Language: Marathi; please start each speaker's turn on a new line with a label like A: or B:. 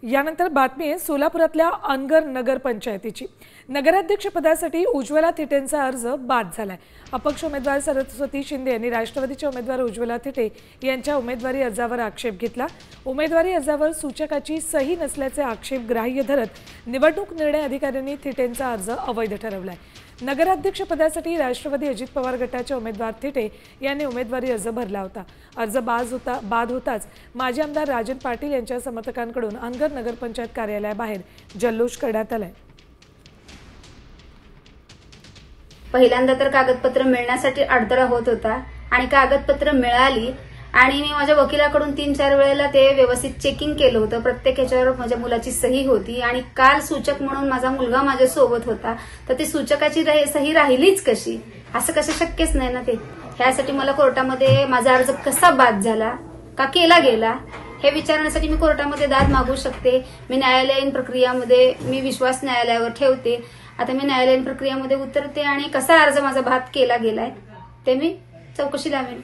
A: यानंतर बातमी आहे सोलापुरातल्या अनगर नगर पंचायतीची। नगराध्यक्षपदासाठी उज्ज्वला थिटेंचा अर्ज बाद झालाय। अपक्ष उमेदवार सरस्वती शिंदे यांनी राष्ट्रवादीचे उमेदवार उज्ज्वला थिटे यांच्या उमेदवारी अर्जावर आक्षेप घेतला। उमेदवारी अर्जावर सूचकाची सही नसल्याचे आक्षेप ग्राह्य धरत निवडणूक निर्णय अधिकाऱ्यांनी थिटेंचा अर्ज अवैध ठरवलाय। नगराध्यक्षपदासाठी राष्ट्रवादी अजित पवार गटाचे उमेदवार थिटे यांनी उमेदवारी अर्ज भरला होता। अर्ज बाद होताच माजी आमदार राजन पाटील यांच्या समर्थकांकडून अनगर नगरपंचायत कार्यालयाबाहेर जल्लोष करण्यात आलाय।
B: पहिल्यांदा तर कागदपत्र मिळण्यासाठी अडथळा होत होता आणि कागदपत्र मिळाली आणि मी माझ्या वकिलाकडून 3-4 वेळेला ते व्यवस्थित चेकिंग केलं होतं। प्रत्येक ह्याच्यावर माझ्या मुलाची सही होती आणि काल सूचक म्हणून माझा मुलगा माझ्या सोबत होता, तर ती सूचकाची सही राहिलीच कशी? असं कसं शक्यच नाही ना ते। ह्यासाठी मला कोर्टामध्ये माझा अर्ज कसा बाद झाला, का केला गेला हे विचारण्यासाठी मी कोर्टामध्ये दाद मागू शकते। मी न्यायालयीन प्रक्रियामध्ये मी विश्वास न्यायालयावर ठेवते। आता मी न्यायालयीन प्रक्रियामध्ये उतरते आणि कसा अर्ज माझा बाद केला गेलाय ते मी चौकशी लावेन।